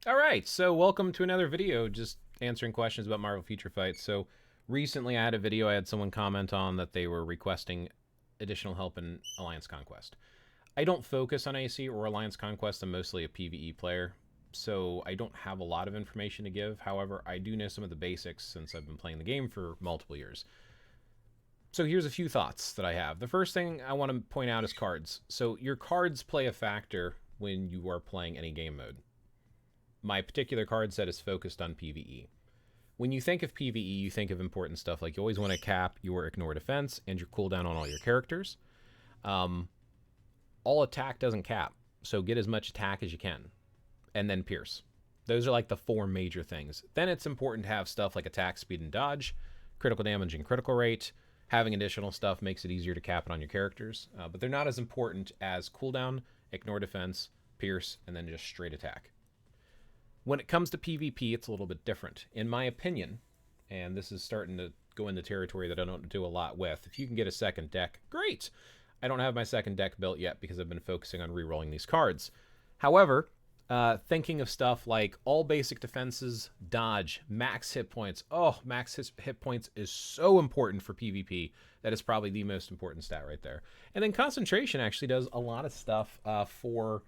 All right, so welcome to another video, just answering questions about Marvel Future Fight. So recently I had a video, I had someone comment on that they were requesting additional help in Alliance Conquest. I don't focus on AC or Alliance Conquest, I'm mostly a PvE player, so I don't have a lot of information to give. However, I do know some of the basics since I've been playing the game for multiple years. So here's a few thoughts that I have. The first thing I want to point out is cards. So your cards play a factor when you are playing any game mode. My particular card set is focused on PvE. When you think of PvE, you think of important stuff like you always want to cap your ignore defense and your cooldown on all your characters. All attack doesn't cap, so get as much attack as you can, and then pierce. Those are like the four major things. Then it's important to have stuff like attack speed and dodge, critical damage and critical rate. Having additional stuff makes it easier to cap it on your characters, but they're not as important as cooldown, ignore defense, pierce, and then just straight attack. When it comes to PvP, it's a little bit different. In my opinion, and this is starting to go into territory that I don't do a lot with, if you can get a second deck, great! I don't have my second deck built yet because I've been focusing on re-rolling these cards. However, thinking of stuff like all basic defenses, dodge, max hit points. Oh, max hit points is so important for PvP. That is probably the most important stat right there. And then concentration actually does a lot of stuff for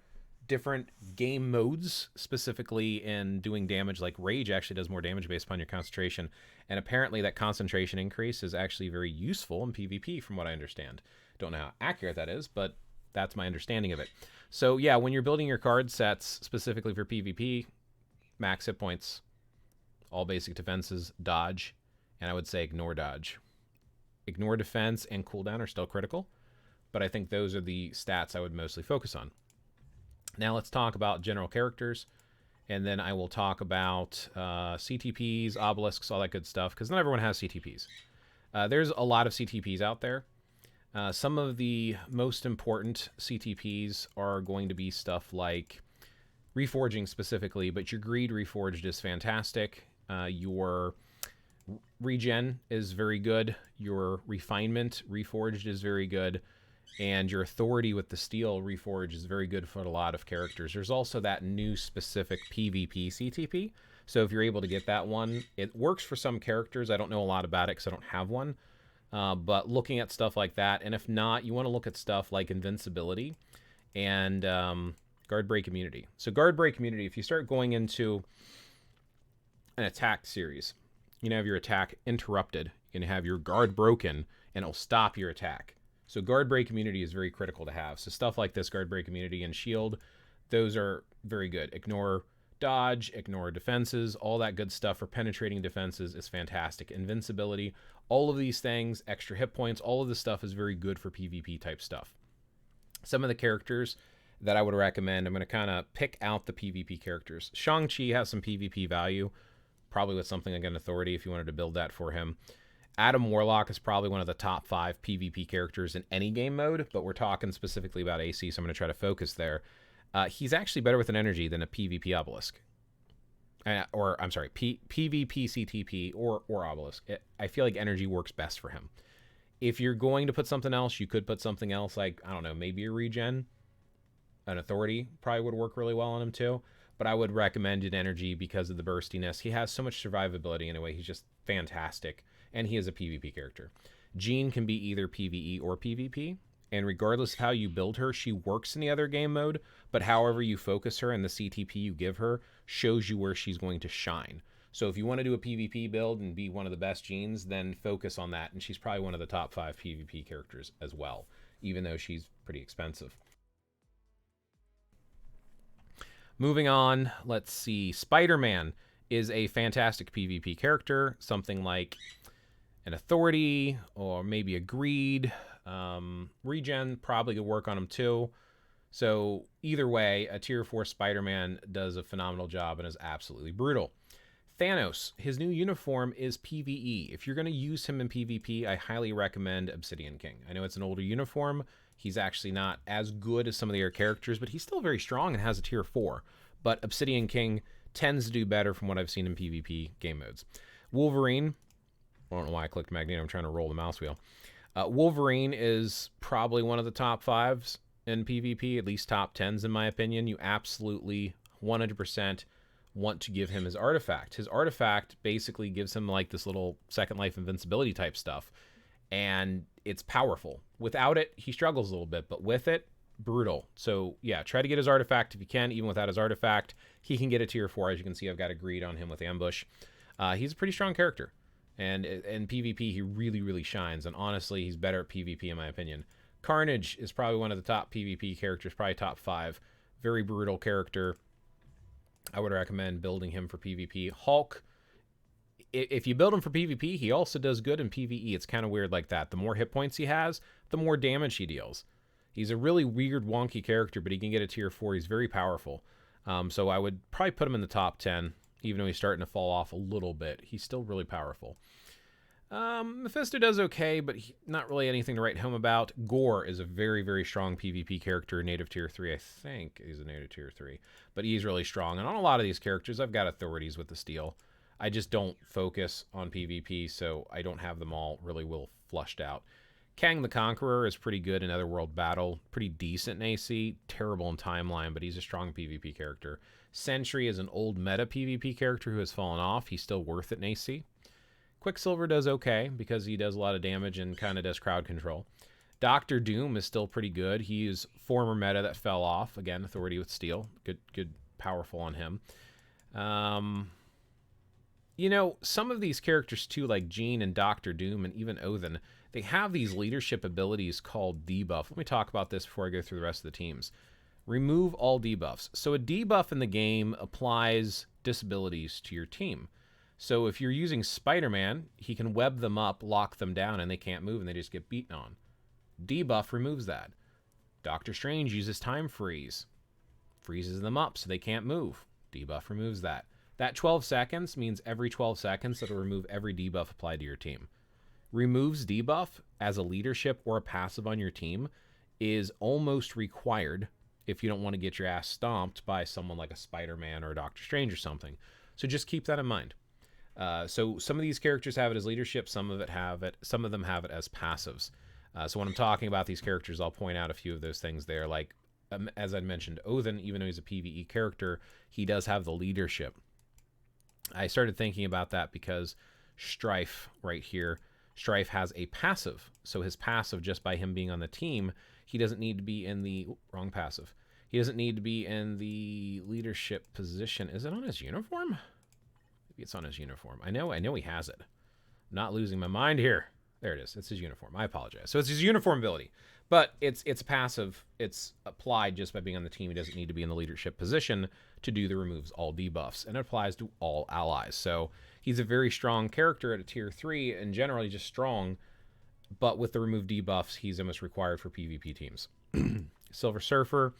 different game modes, specifically in doing damage. Like rage actually does more damage based upon your concentration, and apparently that concentration increase is actually very useful in PvP from what I understand. Don't know how accurate that is, but that's my understanding of it. So yeah, when you're building your card sets specifically for PvP, max hit points, all basic defenses, dodge, and I would say ignore dodge. Ignore defense and cooldown are still critical, but I think those are the stats I would mostly focus on. Now let's talk about general characters, and then I will talk about CTPs, obelisks, all that good stuff, because not everyone has CTPs. There's a lot of CTPs out there. Some of the most important CTPs are going to be stuff like Reforging specifically, but your Greed Reforged is fantastic. Your Regen is very good. Your Refinement Reforged is very good. And your Authority with the Steel Reforged is very good for a lot of characters. There's also that new specific PvP CTP. So if you're able to get that one, it works for some characters. I don't know a lot about it because I don't have one. But looking at stuff like that, and if not, you want to look at stuff like Invincibility and Guard Break Immunity. So Guard Break Immunity, if you start going into an attack series, you can have your attack interrupted. You can have your guard broken, and it'll stop your attack. So Guard Break Immunity is very critical to have. So stuff like this, Guard Break Immunity and Shield, those are very good. Ignore dodge, ignore defenses, all that good stuff for penetrating defenses is fantastic. Invincibility, all of these things, extra hit points, all of this stuff is very good for PvP type stuff. Some of the characters that I would recommend, I'm going to kind of pick out the PvP characters. Shang-Chi has some PvP value, probably with something like an Authority if you wanted to build that for him. Adam Warlock is probably one of the top 5 PvP characters in any game mode, but we're talking specifically about AC, so I'm going to try to focus there. He's actually better with an energy than a PvP obelisk. Or, I'm sorry, PvP CTP or obelisk. I feel like energy works best for him. If you're going to put something else, you could put something else like, I don't know, maybe a regen. An Authority probably would work really well on him too. But I would recommend an energy because of the burstiness. He has so much survivability anyway. He's just fantastic. And he is a PvP character. Jean can be either PvE or PvP. And regardless of how you build her, she works in the other game mode. But however you focus her and the CTP you give her shows you where she's going to shine. So if you want to do a PvP build and be one of the best Jeans, then focus on that. And she's probably one of the top 5 PvP characters as well, even though she's pretty expensive. Moving on, let's see. Spider-Man is a fantastic PvP character. Something like an Authority or maybe a Greed. Regen probably could work on him too. So either way, a tier 4 Spider-Man does a phenomenal job and is absolutely brutal. Thanos, his new uniform is PvE. If you're going to use him in PvP, I highly recommend Obsidian King. I know it's an older uniform. He's actually not as good as some of the other characters, but he's still very strong and has a tier 4. But Obsidian King tends to do better from what I've seen in PvP game modes. Wolverine, I don't know why I clicked Magneto. I'm trying to roll the mouse wheel. Wolverine is probably one of the top 5s in PvP, at least top 10s in my opinion. You absolutely 100% want to give him his artifact. His artifact basically gives him like this little second life invincibility type stuff, and it's powerful. Without it, he struggles a little bit, but with it, brutal. So yeah, try to get his artifact if you can. Even without his artifact, he can get a tier 4. As you can see, I've got a greed on him with ambush. He's a pretty strong character, and in PvP he really shines, and honestly he's better at PvP in my opinion. Carnage is probably one of the top PvP characters, probably top 5. Very brutal character. I would recommend building him for PvP. Hulk, if you build him for PvP, he also does good in PvE. It's kind of weird like that. The more hit points he has, the more damage he deals. He's a really weird, wonky character, but he can get a tier 4. He's very powerful. So I would probably put him in the top 10, even though he's starting to fall off a little bit. He's still really powerful. Mephisto does okay, but not really anything to write home about. Gore is a very strong PvP character, native tier 3. I think he's a native tier 3, but he's really strong. And on a lot of these characters, I've got authorities with the steel. I just don't focus on PvP, so I don't have them all really well flushed out. Kang the Conqueror is pretty good in Otherworld Battle, pretty decent in AC, terrible in Timeline, but he's a strong PvP character. Sentry is an old meta PvP character who has fallen off. He's still worth it in AC. Quicksilver does okay because he does a lot of damage and kind of does crowd control. Doctor Doom is still pretty good. He is former meta that fell off. Again, authority with steel. Good, powerful on him. You know, some of these characters too, like Jean and Doctor Doom and even Odin, they have these leadership abilities called debuff. Let me talk about this before I go through the rest of the teams. Remove all debuffs. So a debuff in the game applies disabilities to your team. So if you're using Spider-Man, he can web them up, lock them down, and they can't move, and they just get beaten on. Debuff removes that. Doctor Strange uses Time Freeze. Freezes them up so they can't move. Debuff removes that. That 12 seconds means every 12 seconds it'll remove every debuff applied to your team. Removes debuff as a leadership or a passive on your team is almost required if you don't want to get your ass stomped by someone like a Spider-Man or a Doctor Strange or something. So just keep that in mind. So some of these characters have it as leadership, some of them have it as passives. So when I'm talking about these characters, I'll point out a few of those things there. Like, as I mentioned, Odin, even though he's a PvE character, he does have the leadership. I started thinking about that because Strife right here, Strife has a passive. So his passive, just by him being on the team, he doesn't need to be in the wrong passive. He doesn't need to be in the leadership position. Is it on his uniform? Maybe it's on his uniform. I know he has it. I'm not losing my mind here. There it is. It's his uniform. I apologize. So it's his uniform ability, but it's passive. It's applied just by being on the team. He doesn't need to be in the leadership position to do the removes all debuffs, and it applies to all allies. So he's a very strong character at a tier 3, and generally just strong, but with the remove debuffs, he's almost required for PvP teams. Silver Surfer,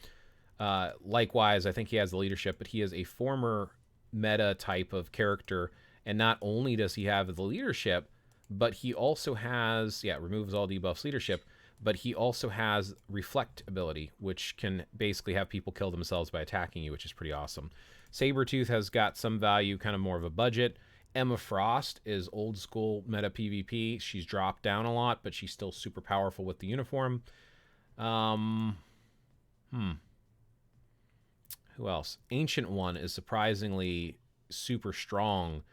likewise, I think he has the leadership, but he is a former meta type of character, and not only does he have the leadership, but he also has, removes all debuffs leadership, but he also has reflect ability, which can basically have people kill themselves by attacking you, which is pretty awesome. Sabretooth has got some value, kind of more of a budget. Emma Frost is old school meta PvP. She's dropped down a lot, but she's still super powerful with the uniform. Who else? Ancient One is surprisingly super strong,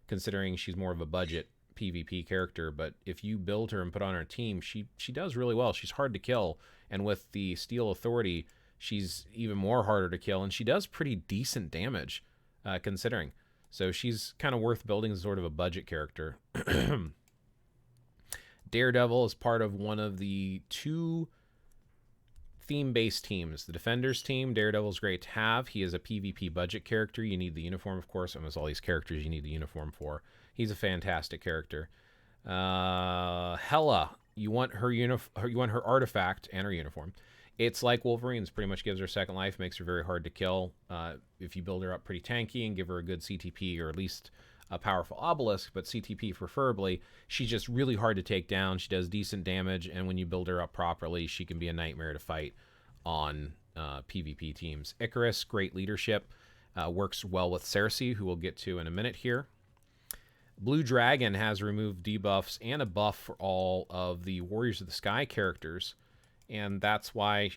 considering she's more of a budget PvP character, but if you build her and put on her team, she does really well. She's hard to kill, and with the Steel Authority, she's even more harder to kill, and she does pretty decent damage, considering. So she's kind of worth building as sort of a budget character. Daredevil is part of one of the 2 theme-based teams. The Defenders team, Daredevil's great to have. He is a PvP budget character. You need the uniform, of course. Almost all these characters you need the uniform for. He's a fantastic character. Hela, you want her artifact and her uniform. It's like Wolverine's, pretty much gives her second life, makes her very hard to kill. If you build her up pretty tanky and give her a good CTP, or at least a powerful obelisk, but CTP preferably, she's just really hard to take down. She does decent damage, and when you build her up properly, she can be a nightmare to fight on PvP teams. Icarus, great leadership, works well with Cersei, who we'll get to in a minute here. Blue Dragon has removed debuffs and a buff for all of the Warriors of the Sky characters, and that's why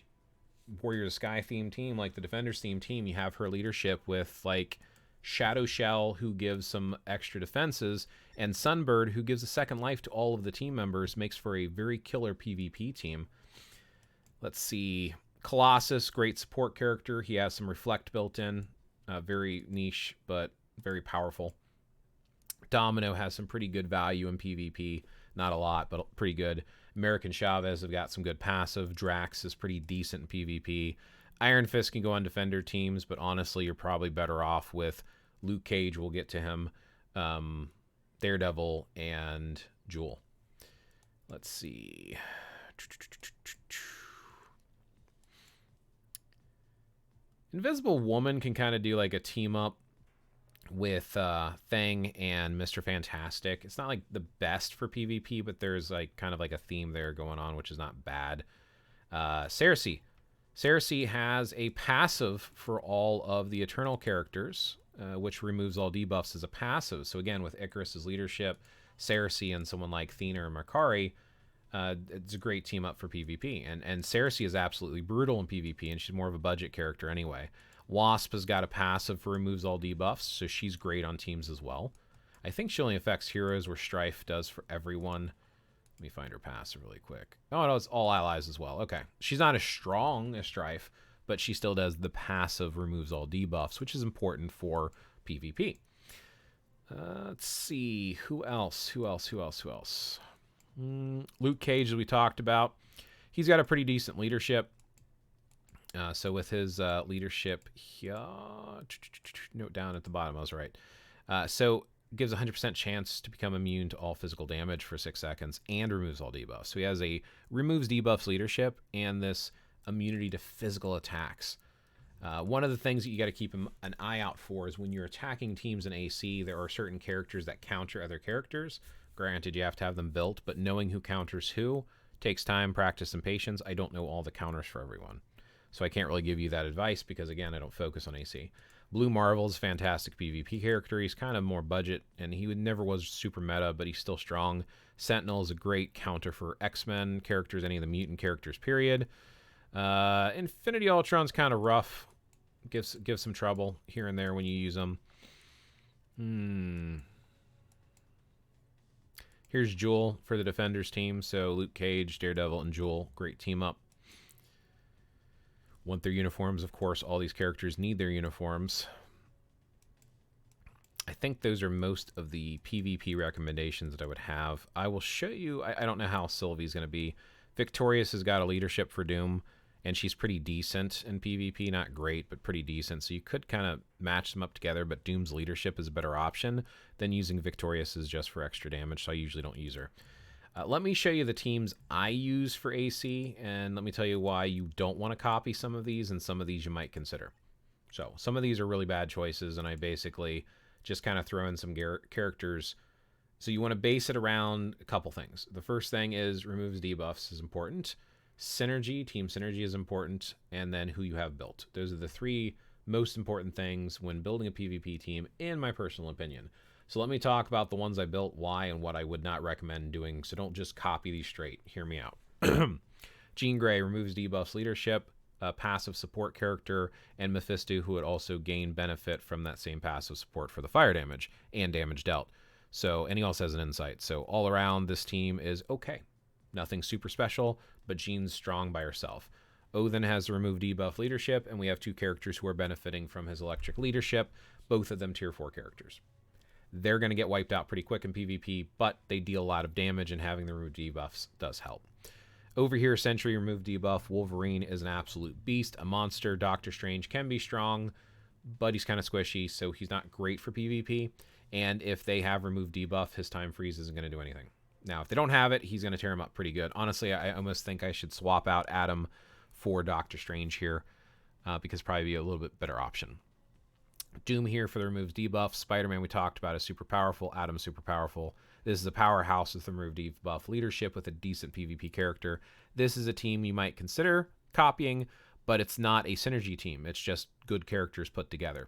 Warriors of the Sky theme team, like the Defenders theme team, you have her leadership with like Shadow Shell, who gives some extra defenses, and Sunbird, who gives a second life to all of the team members, makes for a very killer PvP team. Let's see. Colossus, great support character. He has some Reflect built in. Very niche, but very powerful. Domino has some pretty good value in PvP. Not a lot, but pretty good. American Chavez have got some good passive. Drax is pretty decent in PvP. Iron Fist can go on defender teams, but honestly, you're probably better off with Luke Cage. We'll get to him. Daredevil and Jewel. Let's see. Invisible Woman can kind of do like a team up with Thing and Mr. Fantastic. It's not like the best for PvP, but there's like kind of like a theme there going on, which is not bad. Cersei. Cersei has a passive for all of the Eternal characters, which removes all debuffs as a passive. So again, with Icarus's leadership, Cersei and someone like Thena or Makari, it's a great team up for PvP. And Cersei is absolutely brutal in PvP, and she's more of a budget character anyway. Wasp has got a passive for removes all debuffs, so she's great on teams as well. I think she only affects heroes, where Strife does for everyone. Let me find her passive really quick. Oh, no, it's all allies as well. Okay. She's not as strong as Strife, but she still does the passive removes all debuffs, which is important for PvP. Let's see. Who else? Luke Cage, as we talked about. He's got a pretty decent leadership. So with his leadership here, note down at the bottom, I was right. So gives a 100% chance to become immune to all physical damage for 6 seconds and removes all debuffs. So he has a removes debuffs leadership and this immunity to physical attacks. One of the things that you got to keep an eye out for is when you're attacking teams in AC, there are certain characters that counter other characters. Granted, you have to have them built, but knowing who counters who takes time, practice, and patience. I don't know all the counters for everyone, so I can't really give you that advice because, again, I don't focus on AC. Blue Marvel is a fantastic PvP character. He's kind of more budget, and he never was super meta, but he's still strong. Sentinel is a great counter for X-Men characters, any of the mutant characters, period. Infinity Ultron's kind of rough. Gives some trouble here and there when you use them. Here's Jewel for the Defenders team. So Luke Cage, Daredevil, and Jewel. Great team up. Want their uniforms, of course. All these characters need their uniforms. I think those are most of the PvP recommendations that I would have. I will show you. I don't know how Sylvie's going to be. Victorious has got a leadership for Doom, and she's pretty decent in PvP. Not great, but pretty decent. So you could kind of match them up together, but Doom's leadership is a better option than using Victorious's just for extra damage, so I usually don't use her. Let me show you the teams I use for AC, and let me tell you why you don't want to copy some of these, and some of these you might consider. So some of these are really bad choices, and I basically just kind of throw in some characters. So you want to base it around a couple things. The first thing is removes debuffs is important. Synergy, team synergy is important, and then who you have built. Those are the three most important things when building a PvP team, in my personal opinion. So let me talk about the ones I built, why, and what I would not recommend doing. So don't just copy these straight. Hear me out. Jean Grey removes debuffs leadership, passive support character, and Mephisto, who would also gain benefit from that same passive support for the fire damage and damage dealt. So, and he also has an insight. So all around, this team is okay. Nothing super special, but Jean's strong by herself. Odin has remove debuff leadership, and we have two characters who are benefiting from his electric leadership, both of them tier 4 characters. They're going to get wiped out pretty quick in PvP, but they deal a lot of damage, and having the remove debuffs does help. Over here, Sentry remove debuff. Wolverine is an absolute beast, a monster. Doctor Strange can be strong, but he's kind of squishy, so he's not great for PvP. And if they have remove debuff, his time freeze isn't going to do anything. Now, if they don't have it, he's going to tear him up pretty good. Honestly, I almost think I should swap out Adam for Doctor Strange here, because probably be a little bit better option. Doom here for the removes debuff. Spider-Man we talked about is super powerful. Adam's super powerful. This is a powerhouse with the remove debuff leadership with a decent PvP character. This is a team you might consider copying, but it's not a synergy team. It's just good characters put together.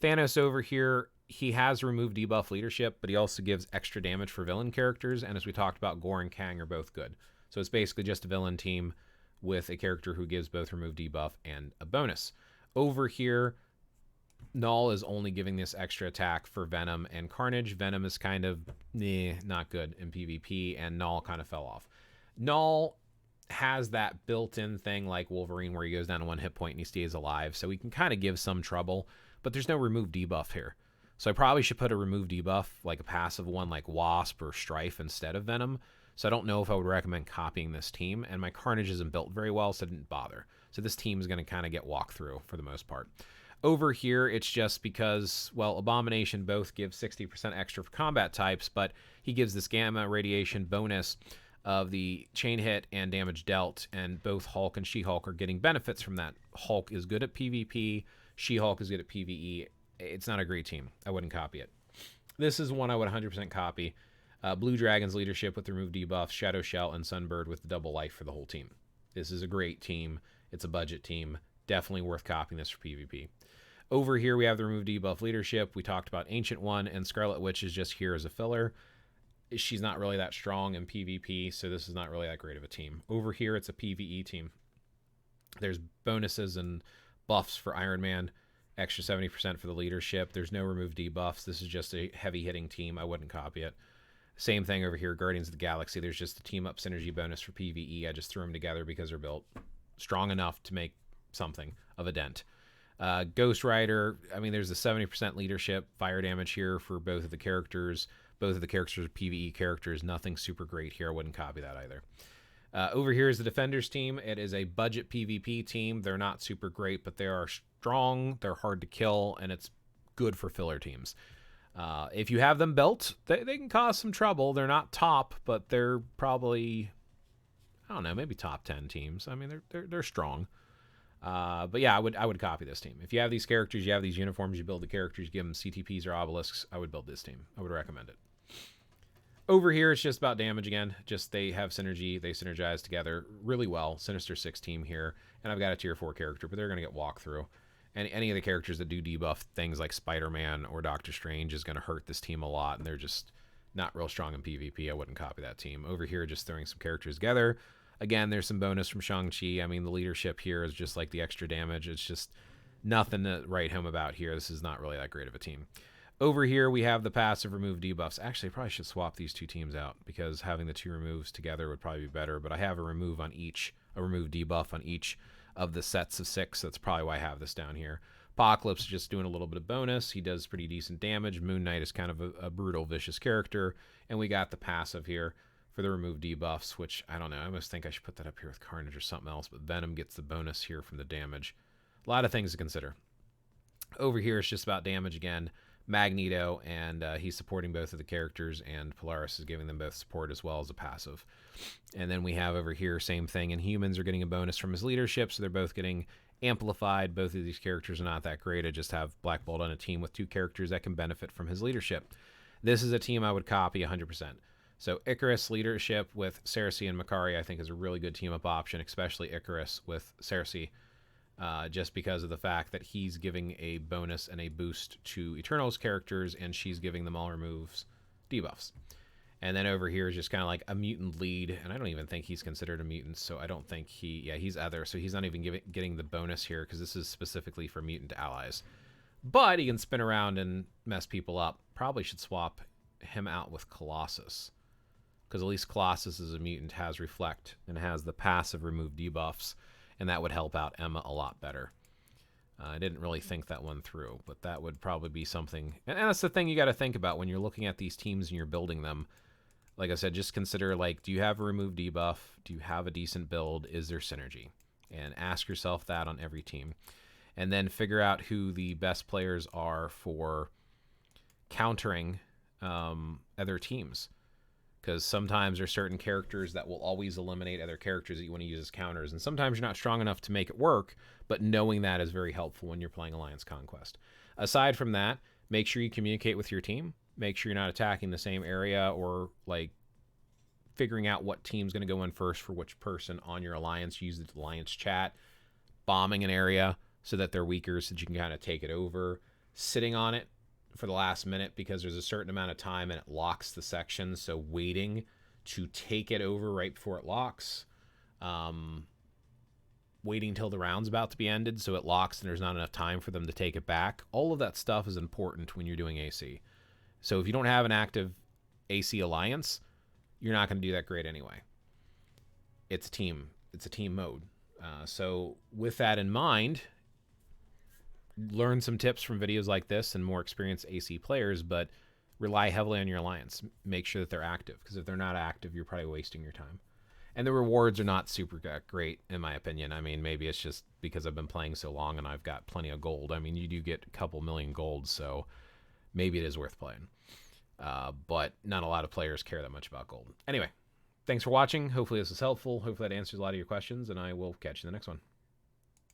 Thanos over here, he has remove debuff leadership, but he also gives extra damage for villain characters, and as we talked about, Gore and Kang are both good. So it's basically just a villain team with a character who gives both remove debuff and a bonus. Over here, Null is only giving this extra attack for Venom and Carnage. Venom is kind of not good in PvP, and Null kind of fell off. Null has that built-in thing like Wolverine where he goes down to 1 hit point and he stays alive, so he can kind of give some trouble, but there's no remove debuff here. So I probably should put a remove debuff, like a passive one like Wasp or Strife instead of Venom. So I don't know if I would recommend copying this team, and my Carnage isn't built very well, so I didn't bother. So this team is going to kind of get walked through for the most part. Over here, it's just because, well, Abomination both give 60% extra for combat types, but he gives this gamma radiation bonus of the chain hit and damage dealt, and both Hulk and She-Hulk are getting benefits from that. Hulk is good at PvP, She-Hulk is good at PvE. It's not a great team. I wouldn't copy it. This is one I would 100% copy. Blue Dragon's leadership with remove debuffs, Shadow Shell, and Sunbird with the double life for the whole team. This is a great team. It's a budget team. Definitely worth copying this for PvP. Over here, we have the remove debuff leadership. We talked about Ancient One, and Scarlet Witch is just here as a filler. She's not really that strong in PvP, so this is not really that great of a team. Over here, it's a PvE team. There's bonuses and buffs for Iron Man, extra 70% for the leadership. There's no remove debuffs. This is just a heavy-hitting team. I wouldn't copy it. Same thing over here, Guardians of the Galaxy. There's just a team-up synergy bonus for PvE. I just threw them together because they're built strong enough to make something of a dent. Ghost Rider, I mean, there's a 70% leadership, fire damage here for both of the characters. Both of the characters are PvE characters. Nothing super great here. I wouldn't copy that either. Over here is the Defenders team. It is a budget PvP team. They're not super great, but they are strong. They're hard to kill, and it's good for filler teams. If you have them built, they can cause some trouble. They're not top, but they're probably, I don't know, maybe top 10 teams. I mean, they're strong. But yeah, I would copy this team. If you have these characters, you have these uniforms, you build the characters, you give them CTPs or obelisks, I would build this team. I would recommend it. Over here, it's just about damage again. Just they have synergy. They synergize together really well. Sinister 6 team here. And I've got a tier 4 character, but they're going to get walked through. And any of the characters that do debuff things like Spider-Man or Doctor Strange is going to hurt this team a lot. And they're just not real strong in PvP. I wouldn't copy that team. Over here, just throwing some characters together. Again, there's some bonus from Shang-Chi. I mean, the leadership here is just like the extra damage. It's just nothing to write home about here. This is not really that great of a team. Over here, we have the passive remove debuffs. Actually, I probably should swap these two teams out because having the two removes together would probably be better. But I have a remove on each, a remove debuff on each of the sets of 6. So that's probably why I have this down here. Apocalypse is just doing a little bit of bonus. He does pretty decent damage. Moon Knight is kind of a brutal, vicious character. And we got the passive here for the remove debuffs, which I don't know. I almost think I should put that up here with Carnage or something else. But Venom gets the bonus here from the damage. A lot of things to consider. Over here, it's just about damage again. Magneto, and he's supporting both of the characters, and Polaris is giving them both support as well as a passive. And then we have over here, same thing, and Humans are getting a bonus from his leadership, so they're both getting amplified. Both of these characters are not that great. I just have Black Bolt on a team with 2 characters that can benefit from his leadership. This is a team I would copy 100%. So Icarus leadership with Cersei and Makari I think is a really good team-up option, especially Icarus with Cersei. Just because of the fact that he's giving a bonus and a boost to Eternals characters, and she's giving them all removes debuffs. And then over here is just kind of like a mutant lead, and I don't even think he's considered a mutant, so I don't think he's other, so he's not even getting the bonus here, because this is specifically for mutant allies. But he can spin around and mess people up. Probably should swap him out with Colossus, because at least Colossus as a mutant has Reflect, and has the passive remove debuffs, and that would help out Emma a lot better. I didn't really think that one through, but that would probably be something. And that's the thing you got to think about when you're looking at these teams and you're building them. Like I said, just consider, like, do you have a remove debuff? Do you have a decent build? Is there synergy? And ask yourself that on every team. And then figure out who the best players are for countering other teams. Because sometimes there's certain characters that will always eliminate other characters that you want to use as counters. And sometimes you're not strong enough to make it work, but knowing that is very helpful when you're playing Alliance Conquest. Aside from that, make sure you communicate with your team. Make sure you're not attacking the same area, or like figuring out what team's going to go in first for which person on your alliance. Use the alliance chat. Bombing an area so that they're weaker so that you can kind of take it over. Sitting on it for the last minute because there's a certain amount of time and it locks the section, so waiting to take it over right before it locks. waiting until the round's about to be ended so it locks and there's not enough time for them to take it back. All of that stuff is important when you're doing AC. So if you don't have an active AC alliance, you're not going to do that great anyway. It's a team mode. So with that in mind, learn some tips from videos like this and more experienced AC players, but rely heavily on your alliance. Make sure that they're active, because if they're not active, you're probably wasting your time. And the rewards are not super great, in my opinion. I mean, maybe it's just because I've been playing so long and I've got plenty of gold. I mean, you do get a couple million gold, so maybe it is worth playing. But not a lot of players care that much about gold. Anyway, thanks for watching. Hopefully this was helpful. Hopefully that answers a lot of your questions, and I will catch you in the next one.